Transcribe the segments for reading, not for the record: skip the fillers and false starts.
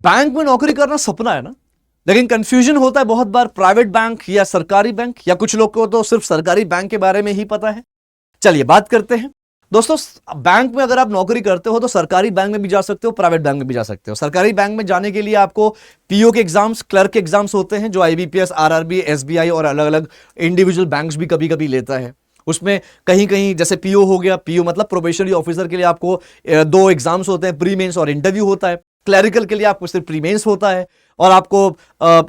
Bank में नौकरी करना सपना है ना, लेकिन कंफ्यूजन होता है बहुत बार प्राइवेट बैंक या सरकारी बैंक, या कुछ लोग को तो सिर्फ सरकारी बैंक के बारे में ही पता है। चलिए बात करते हैं दोस्तों। बैंक में अगर आप नौकरी करते हो तो सरकारी बैंक में भी जा सकते हो, प्राइवेट बैंक में भी जा सकते हो। सरकारी बैंक में जाने के लिए आपको पीओ के एग्जाम्स, क्लर्क के एग्जाम्स होते हैं जो आईबीपीएस, आरआरबी, एसबीआई और अलग अलग इंडिविजुअल बैंक्स भी कभी कभी लेता है। उसमें कहीं कहीं जैसे पीओ हो गया, पीओ मतलब प्रोबेशनरी ऑफिसर के लिए आपको दो एग्जाम्स होते हैं, प्री मेंस और इंटरव्यू होता है। क्लरिकल के लिए आपको सिर्फ प्री मेंस होता है और आपको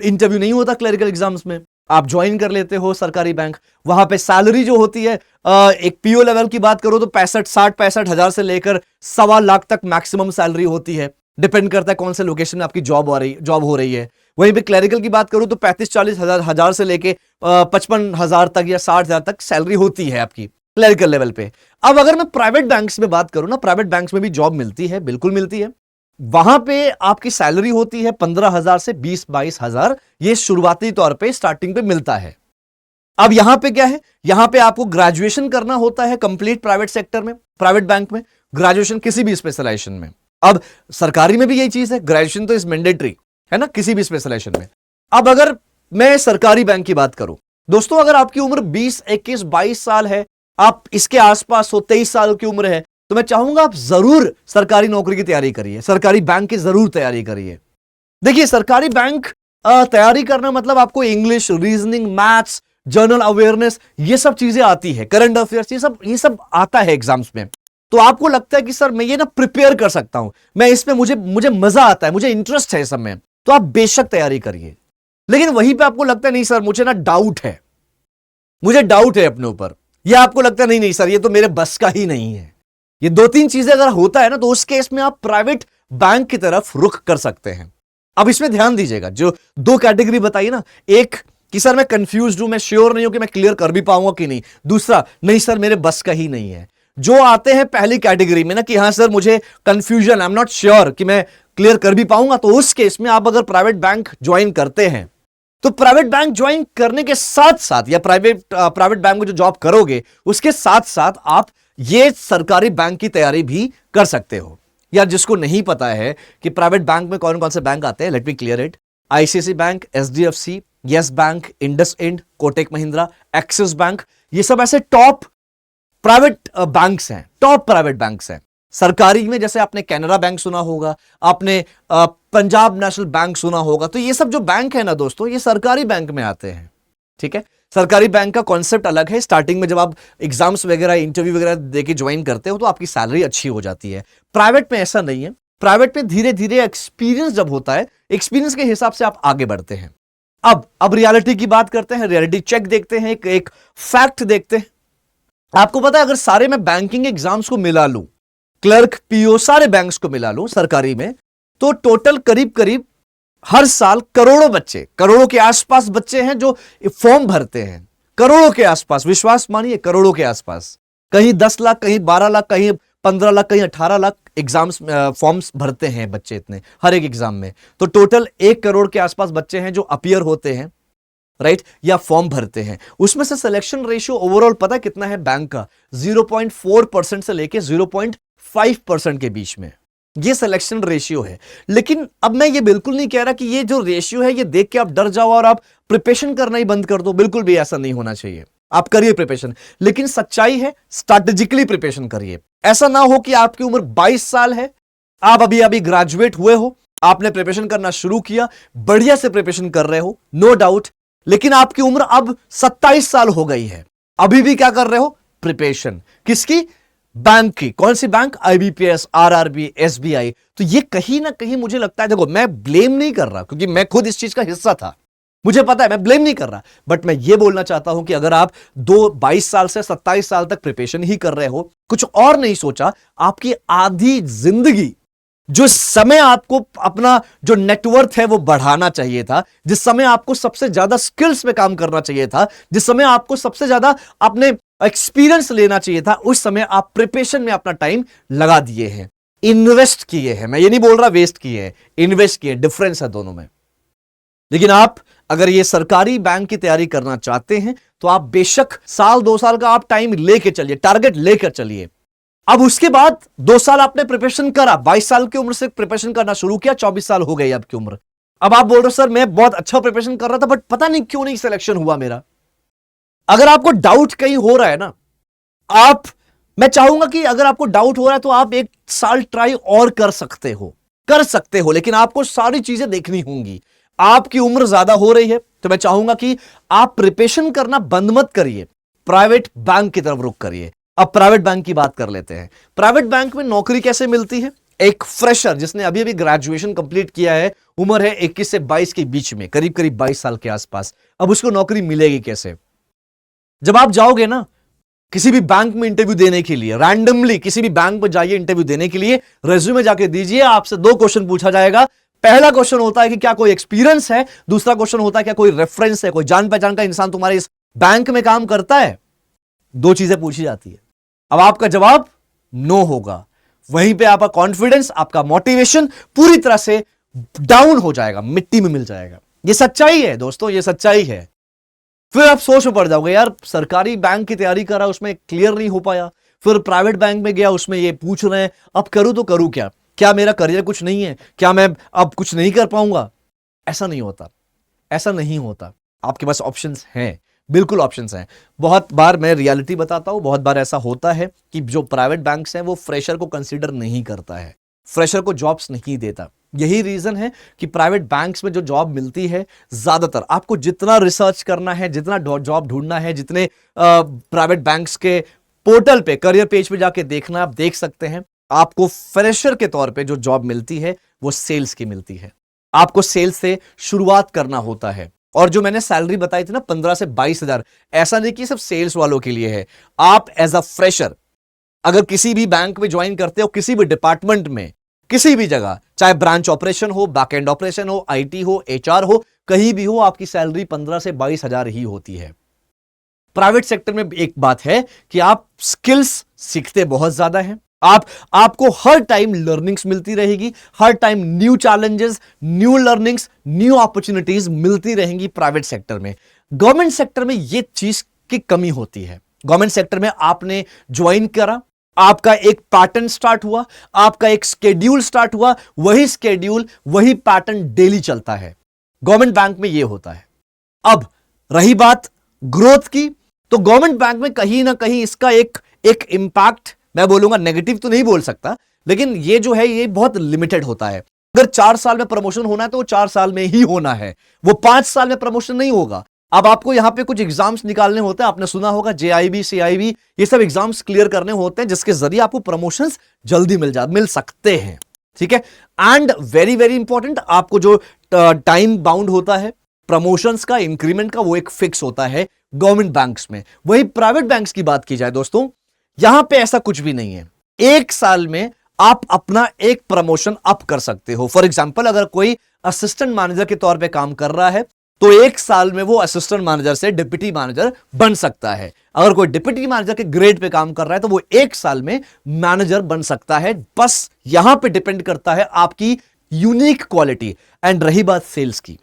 इंटरव्यू नहीं होता क्लरिकल एग्जाम्स में। आप ज्वाइन कर लेते हो सरकारी बैंक। वहां पे सैलरी जो होती है, एक पीओ लेवल की बात करो तो 65 हजार से लेकर 1.25 लाख तक मैक्सिमम सैलरी होती है। डिपेंड करता है कौन से लोकेशन में आपकी जॉब हो रही है। वहीं पे क्लरिकल की बात करूं तो 35-40 हजार से लेके 55,000 तक या 60,000 तक सैलरी होती है आपकी क्लरिकल लेवल पे। अब अगर मैं प्राइवेट बैंक्स में बात करूं ना, प्राइवेट बैंक्स में भी जॉब मिलती है, बिल्कुल मिलती है। वहां पे आपकी सैलरी होती है 15,000 से 20-22 हजार। ये शुरुआती तौर पे स्टार्टिंग पे मिलता है। अब यहां पे क्या है, यहां पे आपको ग्रेजुएशन करना होता है कंप्लीट प्राइवेट सेक्टर में, प्राइवेट बैंक में ग्रेजुएशन किसी भी स्पेशलाइजेशन में। अब सरकारी में भी यही चीज है, ग्रेजुएशन तो इज मैंडेटरी है ना किसी भी स्पेशलाइजेशन में। अब अगर मैं सरकारी बैंक की बात करूं दोस्तों, अगर आपकी उम्र 20, 21, 22 साल है, आप इसके आसपास हो, 23 साल की उम्र है, तो मैं चाहूंगा आप जरूर सरकारी नौकरी की तैयारी करिए, सरकारी बैंक की जरूर तैयारी करिए। देखिए सरकारी बैंक तैयारी करना मतलब आपको English, reasoning, maths, journal awareness, ये सब चीजें आती है, करंट अफेयर्स, ये सब आता है एग्जाम्स में। तो आपको लगता है कि सर मैं ये ना प्रिपेयर कर सकता हूं, मैं इसमें मुझे मजा आता है, मुझे इंटरेस्ट है इस सब में, तो आप बेशक तैयारी करिए। लेकिन वहीं पे आपको लगता है नहीं सर मुझे ना डाउट है, मुझे डाउट है अपने ऊपर, या आपको लगता है नहीं नहीं सर ये तो मेरे बस का ही नहीं है, ये 2-3 चीजें अगर होता है ना, तो उस केस में आप प्राइवेट बैंक की तरफ रुख कर सकते हैं। अब इसमें ध्यान दीजिएगा, जो 2 कैटेगरी बताई ना, एक कि सर मैं कंफ्यूज हूं, मैं श्योर नहीं हूं कि मैं क्लियर कर भी पाऊंगा कि नहीं, दूसरा नहीं सर मेरे बस का ही नहीं है। जो आते हैं पहली कैटेगरी में ना कि हाँ सर मुझे confusion, I am not sure कि मैं क्लियर कर भी पाऊंगा, तो उस केस में आप अगर प्राइवेट बैंक ज्वाइन करते हैं तो प्राइवेट बैंक ज्वाइन करने के साथ साथ, या प्राइवेट बैंक में जो जॉब करोगे उसके साथ साथ आप ये सरकारी बैंक की तैयारी भी कर सकते हो। यार जिसको नहीं पता है कि प्राइवेट बैंक में कौन कौन से बैंक आते हैं, let me clear it. ICICI bank, HDFC, yes bank, IndusInd, Kotak Mahindra, Axis bank, ये सब ऐसे टॉप प्राइवेट बैंक्स हैं, टॉप प्राइवेट बैंक्स हैं। सरकारी में जैसे आपने कैनरा बैंक सुना होगा, आपने पंजाब नेशनल बैंक सुना होगा, तो ये सब जो बैंक है ना दोस्तों, ये सरकारी बैंक में आते हैं। ठीक है, सरकारी बैंक का कॉन्सेप्ट अलग है। स्टार्टिंग में जब आप एग्जाम्स वगैरह, इंटरव्यू वगैरह देके ज्वाइन करते हो तो आपकी सैलरी अच्छी हो जाती है। प्राइवेट में ऐसा नहीं है। प्राइवेट में धीरे धीरे एक्सपीरियंस जब होता है, एक्सपीरियंस के हिसाब से आप आगे बढ़ते हैं। अब रियलिटी की बात करते हैं, रियलिटी चेक देखते हैं, एक फैक्ट देखते हैं। आपको पता है अगर सारे मैं बैंकिंग एग्जाम्स को मिला लूं, क्लर्क, पीओ, सारे बैंक्स को मिला लूं सरकारी में, तो टोटल करीब करीब हर साल करोड़ों बच्चे, करोड़ों के आसपास बच्चे हैं जो फॉर्म भरते हैं। करोड़ों के आसपास, विश्वास मानिए करोड़ों के आसपास। कहीं 10 लाख, कहीं 12 लाख, कहीं 15 लाख, कहीं 18 लाख एग्जाम्स फॉर्म्स भरते हैं बच्चे इतने हर एक एग्जाम में। तो टोटल 1 करोड़ के आसपास बच्चे हैं जो अपीयर होते हैं, राइट, या फॉर्म भरते हैं। उसमें से सिलेक्शन रेशियो ओवरऑल पता है कितना है बैंक का? 0.4% से लेके 0.5% के बीच में ये सिलेक्शन रेशियो है। लेकिन अब मैं ये बिल्कुल नहीं कह रहा कि ये जो रेशियो है ये देख के आप डर जाओ और आप प्रिपरेशन करना ही बंद कर दो, बिल्कुल भी ऐसा नहीं होना चाहिए। आप करिए प्रिपरेशन, लेकिन सच्चाई है स्ट्रैटेजिकली प्रिपरेशन करिए। ऐसा ना हो कि आपकी उम्र 22 साल है, आप अभी अभी ग्रेजुएट हुए हो, आपने प्रिपरेशन करना शुरू किया, बढ़िया से प्रिपरेशन कर रहे हो, नो डाउट, लेकिन आपकी उम्र अब 27 साल हो गई है, अभी भी क्या कर रहे हो? प्रिपरेशन। किसकी? बैंक की। कौन सी बैंक? IBPS, RRB, SBI. तो ये कहीं ना कहीं मुझे लगता है, देखो मैं ब्लेम नहीं कर रहा क्योंकि मैं खुद इस चीज का हिस्सा था, मुझे पता है, मैं ब्लेम नहीं कर रहा, बट मैं ये बोलना चाहता हूं कि अगर आप 22 साल से 27 साल तक प्रिपरेशन ही कर रहे हो, कुछ और नहीं सोचा, आपकी आधी जिंदगी, जो समय आपको अपना जो नेटवर्थ है वो बढ़ाना चाहिए था, जिस समय आपको सबसे ज्यादा स्किल्स पे काम करना चाहिए था, जिस समय आपको सबसे ज्यादा अपने एक्सपीरियंस लेना चाहिए था, उस समय आप प्रिपरेशन में अपना टाइम लगा दिए हैं, इन्वेस्ट किए हैं। मैं ये नहीं बोल रहा वेस्ट किए हैं, इन्वेस्ट किए, डिफरेंस है दोनों में। लेकिन आप अगर ये सरकारी बैंक की तैयारी करना चाहते हैं तो आप बेशक 1-2 साल का आप टाइम लेके चलिए, टारगेट लेकर चलिए। अब उसके बाद 2 साल आपने प्रिपरेशन करा, 22 साल की उम्र से प्रिपरेशन करना शुरू किया, 24 साल हो गई आपकी उम्र। अब आप बोल रहे हो सर मैं बहुत अच्छा प्रिपरेशन कर रहा था बट पता नहीं क्यों नहीं सिलेक्शन हुआ मेरा। अगर आपको डाउट कहीं हो रहा है ना, आप, मैं चाहूंगा कि अगर आपको डाउट हो रहा है तो आप 1 साल ट्राई और कर सकते हो, लेकिन आपको सारी चीजें देखनी होंगी। आपकी उम्र ज्यादा हो रही है तो मैं चाहूंगा कि आप प्रिपरेशन करना बंद मत करिए, प्राइवेट बैंक की तरफ रुख करिए। अब प्राइवेट बैंक की बात कर लेते हैं। प्राइवेट बैंक में नौकरी कैसे मिलती है? एक फ्रेशर जिसने अभी अभी ग्रेजुएशन कंप्लीट किया है, उम्र है 21 से 22 के बीच में, करीब करीब 22 साल के आसपास, अब उसको नौकरी मिलेगी कैसे? जब आप जाओगे ना किसी भी बैंक में इंटरव्यू देने के लिए, रैंडमली किसी भी बैंक में जाइए इंटरव्यू देने के लिए, रेज्यूमे जाके दीजिए, आपसे 2 क्वेश्चन पूछा जाएगा। पहला क्वेश्चन होता है कि क्या कोई एक्सपीरियंस है, दूसरा क्वेश्चन होता है क्या कोई रेफरेंस है, कोई जान पहचान का इंसान तुम्हारे इस बैंक में काम करता है। 2 चीजें पूछी जाती है। अब आपका जवाब नो होगा, वहीं पे आपका कॉन्फिडेंस, आपका मोटिवेशन पूरी तरह से डाउन हो जाएगा, मिट्टी में मिल जाएगा। ये सच्चाई है दोस्तों, ये सच्चाई है। फिर आप सोच में पड़ जाओगे, यार सरकारी बैंक की तैयारी कर रहा, उसमें क्लियर नहीं हो पाया, फिर प्राइवेट बैंक में गया, उसमें ये पूछ रहे हैं, अब करूं तो करूं क्या? क्या मेरा करियर कुछ नहीं है? क्या मैं अब कुछ नहीं कर पाऊंगा? ऐसा नहीं होता, ऐसा नहीं होता। आपके पास ऑप्शंस हैं, बिल्कुल ऑप्शंस हैं। बहुत बार मैं रियलिटी बताता हूं, बहुत बार ऐसा होता है कि जो प्राइवेट बैंक्स हैं वो फ्रेशर को कंसीडर नहीं करता है, फ्रेशर को जॉब्स नहीं देता। यही रीजन है कि प्राइवेट बैंक्स में जो जॉब मिलती है, ज्यादातर आपको जितना रिसर्च करना है, जितना जॉब ढूंढना है, जितने प्राइवेट बैंक्स के पोर्टल पे, करियर पेज पे जाके देखना, आप देख सकते हैं, आपको फ्रेशर के तौर पे जो जॉब मिलती है वो सेल्स की मिलती है। आपको सेल्स से शुरुआत करना होता है। और जो मैंने सैलरी बताई थी ना 15 से 22 हजार, ऐसा नहीं कि सिर्फ सेल्स वालों के लिए है। आप एज अ फ्रेशर अगर किसी भी बैंक में ज्वाइन करते हो, किसी भी डिपार्टमेंट में, किसी भी जगह, चाहे ब्रांच ऑपरेशन हो, बैक एंड ऑपरेशन हो, आईटी हो, एचआर हो, कहीं भी हो, आपकी सैलरी 15 से 22 हजार ही होती है। प्राइवेट सेक्टर में एक बात है कि आप स्किल्स सीखते बहुत ज्यादा हैं। आपको हर टाइम लर्निंग्स मिलती रहेगी, हर time new challenges, new learnings, new opportunities मिलती रहेंगी प्राइवेट सेक्टर में। गवर्नमेंट सेक्टर में यह चीज की कमी होती है। गवर्नमेंट सेक्टर में आपने ज्वाइन करा, आपका एक पैटर्न स्टार्ट हुआ, आपका एक स्केड्यूल स्टार्ट हुआ, वही स्केड्यूल, वही पैटर्न डेली चलता है। गवर्नमेंट बैंक में यह होता है। अब रही बात ग्रोथ की, तो गवर्नमेंट बैंक में कहीं ना कहीं इसका एक इंपैक्ट, मैं बोलूंगा नेगेटिव तो नहीं बोल सकता, लेकिन ये जो है ये बहुत लिमिटेड होता है। अगर 4 साल में प्रमोशन होना है तो वो 4 साल में ही होना है, वो 5 साल में प्रमोशन नहीं होगा। अब आपको यहां पे कुछ एग्जाम्स निकालने होते हैं, आपने सुना होगा जेआईबी, सीआईबी, ये सब एग्जाम्स क्लियर करने होते हैं, जिसके जरिए आपको प्रमोशंस जल्दी मिल सकते हैं। ठीक है। एंड वेरी वेरी इंपॉर्टेंट, आपको जो टाइम बाउंड होता है प्रमोशंस का, इंक्रीमेंट का, वो एक फिक्स होता है गवर्नमेंट बैंक्स में। वही प्राइवेट बैंक्स की बात की जाए दोस्तों, यहां पे ऐसा कुछ भी नहीं है। 1 साल में आप अपना एक प्रमोशन अप कर सकते हो। फॉर एग्जांपल, अगर कोई असिस्टेंट मैनेजर के तौर पे काम कर रहा है तो 1 साल में वो असिस्टेंट मैनेजर से डिप्टी मैनेजर बन सकता है। अगर कोई डिप्टी मैनेजर के ग्रेड पे काम कर रहा है तो वो 1 साल में मैनेजर बन सकता है। बस यहां पे डिपेंड करता है आपकी यूनिक क्वालिटी। एंड रही बात सेल्स की,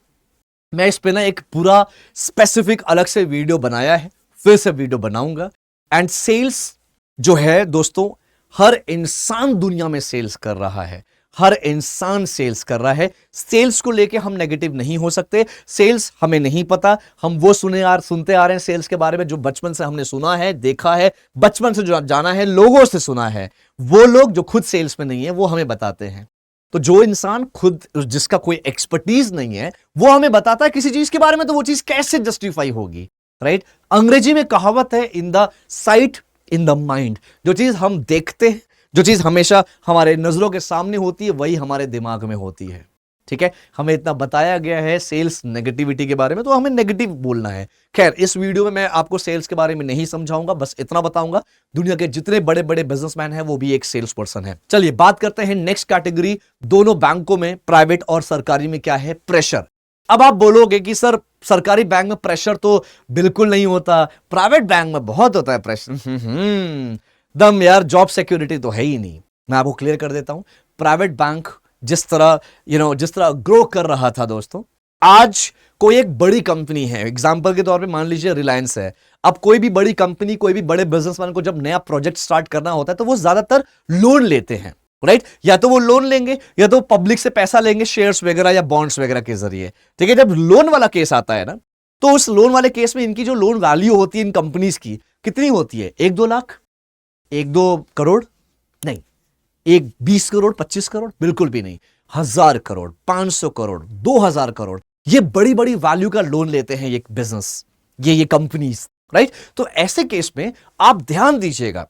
मैं इस पे ना एक पूरा स्पेसिफिक अलग से वीडियो बनाया है, फिर से वीडियो बनाऊंगा। एंड सेल्स जो है दोस्तों, हर इंसान दुनिया में सेल्स कर रहा है, हर इंसान सेल्स कर रहा है। सेल्स को लेके हम नेगेटिव नहीं हो सकते। सेल्स हमें नहीं पता, हम वो सुनते आ रहे हैं सेल्स के बारे में जो बचपन से हमने सुना है, देखा है, बचपन से जो जाना है, लोगों से सुना है। वो लोग जो खुद सेल्स में नहीं है वो हमें बताते हैं। तो जो इंसान खुद, जिसका कोई एक्सपर्टीज नहीं है, वो हमें बताता है किसी चीज के बारे में, तो वो चीज कैसे जस्टिफाई होगी, राइट? अंग्रेजी में कहावत है, in the site in the mind. जो चीज हम देखते हैं, जो चीज हमेशा हमारे नजरों के सामने होती है, वही हमारे दिमाग में होती है। ठीक है। हमें इतना बताया गया है सेल्स नेगेटिविटी के बारे में, तो हमें नेगेटिव बोलना है। खैर, इस वीडियो में मैं आपको सेल्स के बारे में नहीं समझाऊंगा, बस इतना बताऊंगा, दुनिया के जितने बड़े बड़े बिजनेसमैन हैं वो भी एक सेल्स पर्सन है। चलिए बात करते हैं नेक्स्ट कैटेगरी, दोनों बैंकों में, प्राइवेट और सरकारी में क्या है? प्रेशर। अब आप बोलोगे कि सर सरकारी बैंक में प्रेशर तो बिल्कुल नहीं होता, प्राइवेट बैंक में बहुत होता है प्रेशर। दम यार, जॉब सिक्योरिटी तो है ही नहीं। मैं आपको क्लियर कर देता हूं, प्राइवेट बैंक जिस तरह ग्रो कर रहा था दोस्तों, आज कोई एक बड़ी कंपनी है, एग्जांपल के तौर पे मान लीजिए रिलायंस है। अब कोई भी बड़ी कंपनी, कोई भी बड़े बिजनेसमैन को जब नया प्रोजेक्ट स्टार्ट करना होता है तो वो ज्यादातर लोन लेते हैं, राइट? या तो वो लोन लेंगे या तो पब्लिक से पैसा लेंगे शेयर्स वगैरह या बॉन्ड्स वगैरह के जरिए। ठीक है, जब लोन वाला केस आता है ना, तो उस लोन वाले केस में इनकी जो लोन वैल्यू होती है इन कंपनीज की, कितनी होती है? 1-2 लाख, 1-2 करोड़ नहीं, 20 करोड़, 25 करोड़, बिल्कुल भी नहीं। 1000 करोड़, 500 करोड़, 2000 करोड़, ये बड़ी बड़ी वैल्यू का लोन लेते हैं ये बिजनेस, ये कंपनीज, राइट? तो ऐसे केस में आप ध्यान दीजिएगा,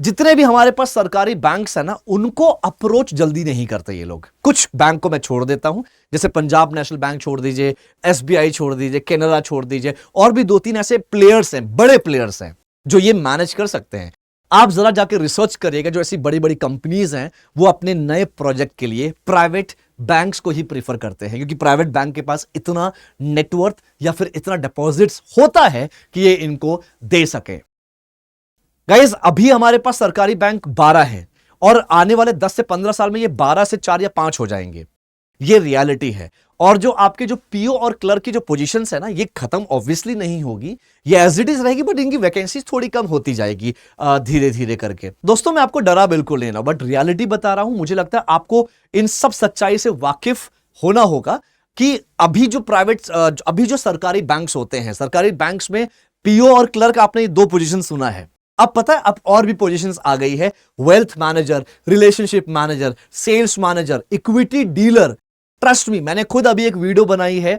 जितने भी हमारे पास सरकारी बैंक्स है ना, उनको अप्रोच जल्दी नहीं करते ये लोग। कुछ बैंक को मैं छोड़ देता हूं, जैसे पंजाब नेशनल बैंक छोड़ दीजिए, एसबीआई छोड़ दीजिए, कैनरा छोड़ दीजिए, और भी 2-3 ऐसे प्लेयर्स हैं, बड़े प्लेयर्स हैं जो ये मैनेज कर सकते हैं। आप जरा जाके रिसर्च करिएगा, जो ऐसी बड़ी बड़ी कंपनीज हैं वो अपने नए प्रोजेक्ट के लिए प्राइवेट बैंक्स को ही प्रीफर करते हैं, क्योंकि प्राइवेट बैंक के पास इतना नेटवर्थ या फिर इतना डिपॉजिट्स होता है कि ये इनको दे सके। गाइस, अभी हमारे पास सरकारी बैंक 12 है और आने वाले 10 से 15 साल में ये 12 से 4 या 5 हो जाएंगे। ये रियलिटी है। और जो आपके जो पीओ और क्लर्क की जो पोजीशंस है ना, ये खत्म ऑब्वियसली नहीं होगी, ये एज इट इज रहेगी, बट इनकी वैकेंसीज थोड़ी कम होती जाएगी धीरे धीरे करके। दोस्तों, मैं आपको डरा बिल्कुल नहीं रहा, बट रियलिटी बता रहा हूं। मुझे लगता है आपको इन सब सच्चाई से वाकिफ होना होगा कि अभी जो सरकारी बैंक्स होते हैं, सरकारी बैंक्स में पीओ और क्लर्क, आपने 2 पोजीशन सुना है। अब पता है, अब और भी पोजीशंस आ गई है, wealth manager, relationship manager, sales manager, equity dealer. Trust me, मैंने खुद अभी एक वीडियो बनाई है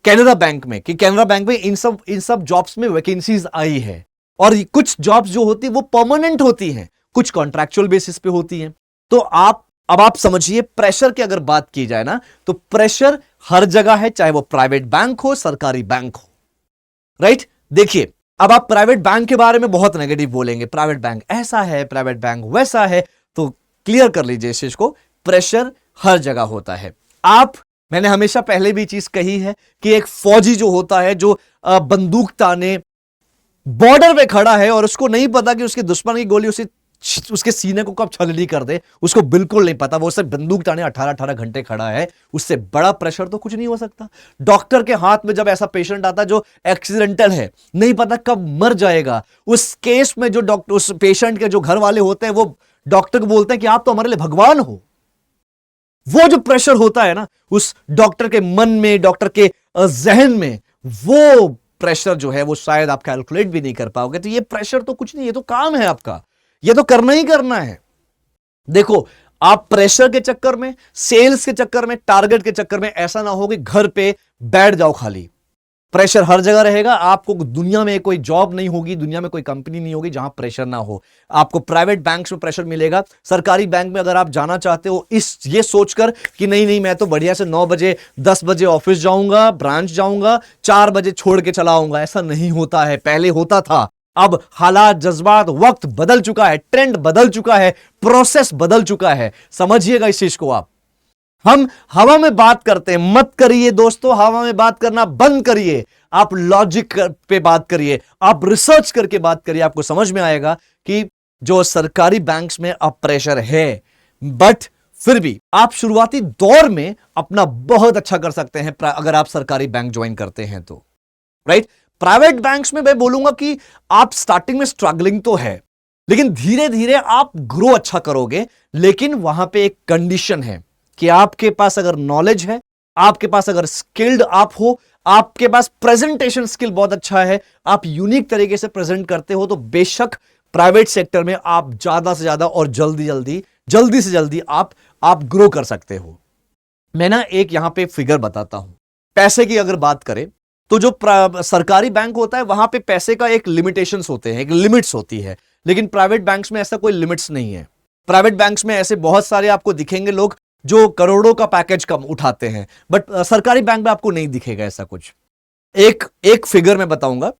कैनरा बैंक में, कि कैनरा बैंक में इन सब जॉब्स में वैकेंसीज आई है। और कुछ जॉब्स जो होती है वो परमानेंट होती हैं, कुछ कॉन्ट्रैक्चुअल बेसिस पे होती हैं। तो अब आप समझिए, प्रेशर की अगर बात की जाए ना, तो प्रेशर हर जगह है, चाहे वो प्राइवेट बैंक हो, सरकारी बैंक हो, राइट? देखिए, अब आप प्राइवेट बैंक के बारे में बहुत नेगेटिव बोलेंगे, प्राइवेट बैंक ऐसा है, प्राइवेट बैंक वैसा है, तो क्लियर कर लीजिए इस चीज को, प्रेशर हर जगह होता है। मैंने हमेशा पहले भी चीज कही है कि एक फौजी जो होता है, जो बंदूक ताने बॉर्डर पे खड़ा है और उसको नहीं पता कि उसके दुश्मन की गोली उसके सीने को कब छलनी कर दे, उसको बिल्कुल नहीं पता, वो सिर्फ बंदूक ताने 18-18 घंटे खड़ा है, उससे बड़ा प्रेशर तो कुछ नहीं हो सकता। डॉक्टर के हाथ में जब ऐसा पेशेंट आता है जो एक्सीडेंटल है, नहीं पता कब मर जाएगा, उस केस में जो डॉक्टर, उस पेशेंट के जो घर वाले होते हैं, वो डॉक्टर को बोलते हैं कि आप तो हमारे लिए भगवान हो। वो जो प्रेशर होता है ना, उस डॉक्टर के मन में, डॉक्टर के जहन में, वो प्रेशर जो है वो शायद आप कैलकुलेट भी नहीं कर पाओगे। तो ये प्रेशर तो कुछ नहीं, ये तो काम है आपका, ये तो करना ही करना है। देखो, आप प्रेशर के चक्कर में, सेल्स के चक्कर में, टारगेट के चक्कर में ऐसा ना हो कि घर पे बैठ जाओ खाली। प्रेशर हर जगह रहेगा। आपको दुनिया में कोई जॉब नहीं होगी, दुनिया में कोई कंपनी नहीं होगी जहां प्रेशर ना हो। आपको प्राइवेट बैंक्स में प्रेशर मिलेगा। सरकारी बैंक में अगर आप जाना चाहते हो ये सोचकर कि नहीं मैं तो बढ़िया से 9 बजे 10 बजे ऑफिस जाऊंगा, ब्रांच जाऊंगा, 4 बजे छोड़ के चला आऊंगा, ऐसा नहीं होता है। पहले होता था, अब हालात, जज्बात, वक्त बदल चुका है, ट्रेंड बदल चुका है, प्रोसेस बदल चुका है। समझिएगा इस चीज को आप। हम हवा में बात करते हैं, मत करिए दोस्तों, हवा में बात करना बंद करिए। आप लॉजिक पे बात करिए, आप रिसर्च करके बात करिए, आपको समझ में आएगा कि जो सरकारी बैंक्स में अब प्रेशर है, बट फिर भी आप शुरुआती दौर में अपना बहुत अच्छा कर सकते हैं अगर आप सरकारी बैंक ज्वाइन करते हैं तो, राइट? प्राइवेट बैंक्स में मैं बोलूंगा कि आप स्टार्टिंग में स्ट्रगलिंग तो है, लेकिन धीरे धीरे आप ग्रो अच्छा करोगे। लेकिन वहां पे एक कंडीशन है कि आपके पास अगर नॉलेज है, आपके पास अगर स्किल्ड आप हो, आपके पास प्रेजेंटेशन स्किल बहुत अच्छा है, आप यूनिक तरीके से प्रेजेंट करते हो, तो बेशक प्राइवेट सेक्टर में आप ज्यादा से ज्यादा और जल्दी से जल्दी आप ग्रो कर सकते हो। मैं ना एक यहां पे फिगर बताता हूं। पैसे की अगर बात करें तो जो सरकारी बैंक होता है वहां पे पैसे का एक लिमिटेशंस होते हैं, एक लिमिट्स होती है, लेकिन प्राइवेट बैंक्स में ऐसा कोई लिमिट्स नहीं है। प्राइवेट बैंक्स में ऐसे बहुत सारे आपको दिखेंगे लोग जो करोड़ों का पैकेज कम उठाते हैं, बट सरकारी बैंक में आपको नहीं दिखेगा ऐसा कुछ। एक फिगर मैं बताऊंगा,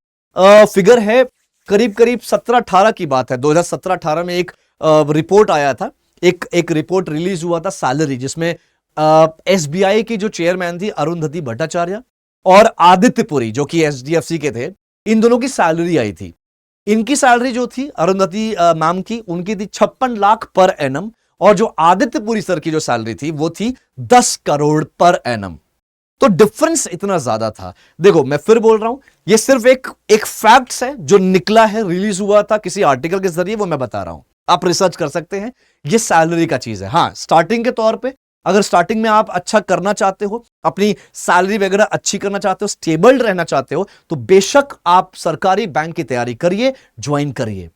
फिगर है करीब 17-18 की बात है। 2017-18 में एक रिपोर्ट आया था, एक रिपोर्ट रिलीज हुआ था सैलरी, जिसमें एसबीआई की जो चेयरमैन थी अरुंधति भट्टाचार्य और आदित्य पुरी जो कि एचडीएफसी के थे, इन दोनों की सैलरी आई थी। इनकी सैलरी जो थी अरुंधति मैम की, उनकी थी 56 लाख पर एनम, और जो आदित्य पुरी सर की जो सैलरी थी वो थी 10 करोड़ पर एनम। तो डिफरेंस इतना ज्यादा था। देखो मैं फिर बोल रहा हूं, ये सिर्फ एक फैक्ट्स है जो निकला है, रिलीज हुआ था किसी आर्टिकल के जरिए, वो मैं बता रहा हूं, आप रिसर्च कर सकते हैं। ये सैलरी का चीज है। हाँ, स्टार्टिंग के तौर पे अगर स्टार्टिंग में आप अच्छा करना चाहते हो, अपनी सैलरी वगैरह अच्छी करना चाहते हो, स्टेबल रहना चाहते हो, तो बेशक आप सरकारी बैंक की तैयारी करिए, ज्वाइन करिए।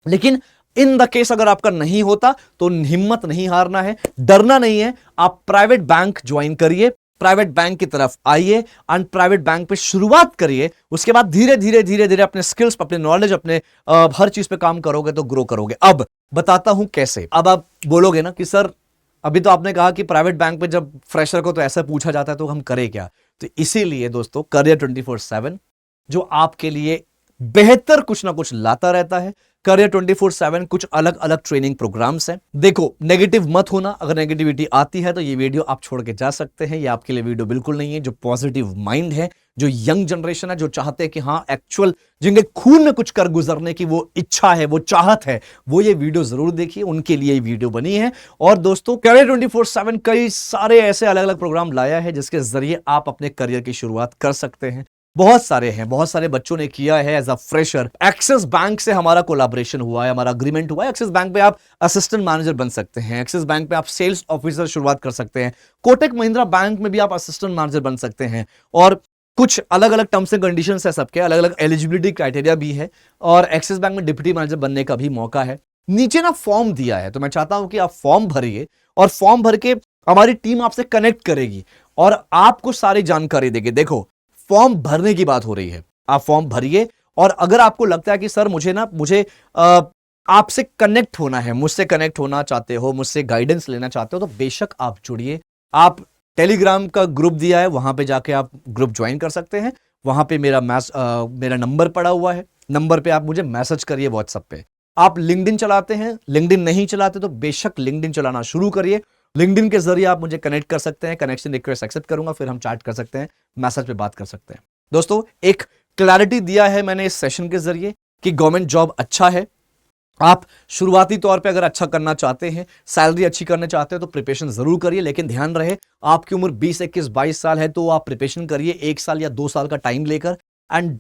लेकिन इन द केस अगर आपका नहीं होता तो हिम्मत नहीं हारना है, डरना नहीं है, आप प्राइवेट बैंक ज्वाइन करिए, प्राइवेट बैंक की तरफ आइए एंड प्राइवेट बैंक पे शुरुआत करिए। उसके बाद धीरे धीरे धीरे धीरे अपने स्किल्स, अपने नॉलेज, अपने हर चीज पे काम करोगे तो ग्रो करोगे। अब बताता हूं कैसे। अब आप बोलोगे ना कि सर अभी तो आपने कहा कि प्राइवेट बैंक पे जब फ्रेशर को तो ऐसा पूछा जाता है तो हम करें क्या। तो इसीलिए दोस्तों करियर 24/7 जो आपके लिए बेहतर कुछ ना कुछ लाता रहता है। करियर 24/7 कुछ अलग अलग ट्रेनिंग प्रोग्राम्स हैं। देखो नेगेटिव मत होना, अगर नेगेटिविटी आती है तो ये वीडियो आप छोड़ के जा सकते हैं, ये आपके लिए वीडियो बिल्कुल नहीं है। जो पॉजिटिव माइंड है, जो यंग जनरेशन है, जो चाहते हैं कि हाँ एक्चुअल जिनके खून में कुछ कर गुजरने की वो इच्छा है, वो चाहत है, वो ये वीडियो जरूर देखिए, उनके लिए ये वीडियो बनी है। और दोस्तों करियर 24/7 कई सारे ऐसे अलग अलग प्रोग्राम लाया है जिसके जरिए आप अपने करियर की शुरुआत कर सकते हैं। बहुत सारे हैं, बहुत सारे बच्चों ने किया है as a fresher. Axis bank से हमारा कोलैबोरेशन हुआ है, हमारा अग्रीमेंट हुआ है। एक्सिस बैंक पे आप असिस्टेंट मैनेजर बन सकते हैं, एक्सिस बैंक पे आप सेल्स ऑफिसर शुरुआत कर सकते हैं, कोटक महिंद्रा बैंक में भी आप असिस्टेंट मैनेजर बन सकते हैं। और कुछ अलग अलग टर्म्स एंड कंडीशंस है, सबके अलग अलग एलिजिबिलिटी क्राइटेरिया भी है। और एक्सिस बैंक में डिप्टी मैनेजर बनने का भी मौका है। नीचे ना फॉर्म दिया है, तो मैं चाहता हूं कि आप फॉर्म भरिए और फॉर्म भर के हमारी टीम आपसे कनेक्ट करेगी और आपको सारी जानकारी देगी। देखो फॉर्म भरने की बात हो रही है, आप फॉर्म भरिए। और अगर आपको लगता है कि सर मुझे आपसे कनेक्ट होना है, मुझसे कनेक्ट होना चाहते हो, मुझसे गाइडेंस लेना चाहते हो, तो बेशक आप जुड़िए। आप टेलीग्राम का ग्रुप दिया है, वहां पे जाके आप ग्रुप ज्वाइन कर सकते हैं। वहां पे मेरा नंबर पड़ा हुआ है, नंबर पे आप मुझे मैसेज करिए व्हाट्सएप पे। आप लिंक्डइन चलाते हैं, लिंक्डइन नहीं चलाते तो बेशक लिंक्डइन चलाना शुरू करिए। लिंक्डइन के जरिए आप मुझे कनेक्ट कर सकते हैं, कनेक्शन रिक्वेस्ट एक्सेप्ट करूंगा, फिर हम चैट कर सकते हैं, मैसेज पे बात कर सकते हैं। दोस्तों एक क्लैरिटी दिया है मैंने इस सेशन के जरिए कि गवर्नमेंट जॉब अच्छा है। आप शुरुआती तौर पे अगर अच्छा करना चाहते हैं, सैलरी अच्छी करना चाहते हैं तो प्रिपरेशन जरूर करिए। लेकिन ध्यान रहे आपकी उम्र 20, 21, 22 साल है तो आप प्रिपरेशन करिए 1 साल या 2 साल का टाइम लेकर। एंड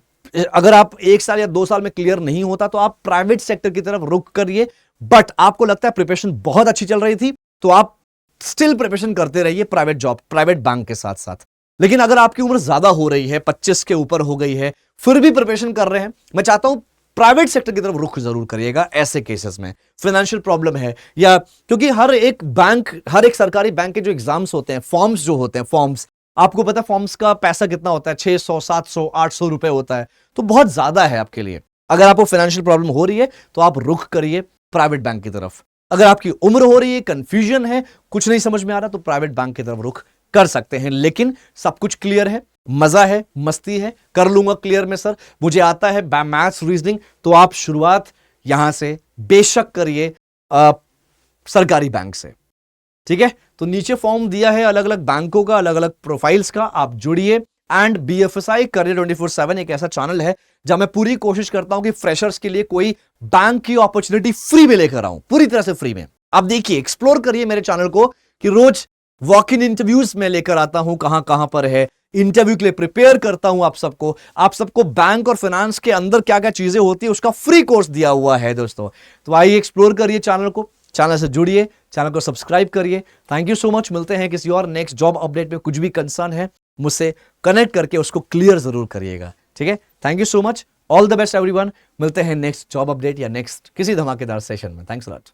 अगर आप 1 साल या 2 साल में क्लियर नहीं होता तो आप प्राइवेट सेक्टर की तरफ रुख करिए। बट आपको लगता है प्रिपरेशन बहुत अच्छी चल रही थी तो आप स्टिल प्रिपरेशन करते रहिए प्राइवेट जॉब, प्राइवेट बैंक के साथ साथ। लेकिन अगर आपकी उम्र ज्यादा हो रही है, 25 के ऊपर हो गई है, फिर भी प्रिपरेशन कर रहे हैं, मैं चाहता हूं प्राइवेट सेक्टर की तरफ रुख जरूर करिएगा। ऐसे केसेस में फाइनेंशियल प्रॉब्लम है या क्योंकि हर एक सरकारी बैंक के जो एग्जाम्स होते हैं, फॉर्म्स जो होते हैं, फॉर्म्स आपको पता है फॉर्म्स का पैसा कितना होता है, 600, 700, 800 रुपए होता है, तो बहुत ज्यादा है आपके लिए। अगर आपको फाइनेंशियल प्रॉब्लम हो रही है तो आप रुख करिए प्राइवेट बैंक की तरफ। अगर आपकी उम्र हो रही है, कंफ्यूजन है, कुछ नहीं समझ में आ रहा, तो प्राइवेट बैंक की तरफ रुख कर सकते हैं। लेकिन सब कुछ क्लियर है, मजा है, मस्ती है, कर लूंगा क्लियर में सर, मुझे आता है मैथ्स, रीजनिंग, तो आप शुरुआत यहां से बेशक करिए सरकारी बैंक से। ठीक है, तो नीचे फॉर्म दिया है अलग अलग बैंकों का, अलग अलग प्रोफाइल्स का, आप जुड़िए। एंड BFSI करियर 24/7 एक ऐसा चैनल है जहां मैं पूरी कोशिश करता हूं कि फ्रेशर्स के लिए कोई बैंक की अपॉर्चुनिटी फ्री में लेकर आऊं, पूरी तरह से फ्री में। आप देखिए, एक्सप्लोर करिए मेरे चैनल को कि रोज वॉक इन इंटरव्यूज में लेकर आता हूं, कहां कहां पर है, इंटरव्यू के लिए प्रिपेयर करता हूं आप सबको बैंक और फाइनेंस के अंदर क्या क्या चीजें होती है उसका फ्री कोर्स दिया हुआ है दोस्तों। तो आइए एक्सप्लोर करिए चैनल को, चैनल से जुड़िए, चैनल को सब्सक्राइब करिए। Thank you so much. मिलते हैं किसी और नेक्स्ट जॉब अपडेट में। कुछ भी कंसर्न है मुझसे कनेक्ट करके उसको क्लियर जरूर करिएगा। ठीक है, thank you so much, all the best everyone. मिलते हैं नेक्स्ट जॉब अपडेट या नेक्स्ट किसी धमाकेदार सेशन में। Thanks a lot.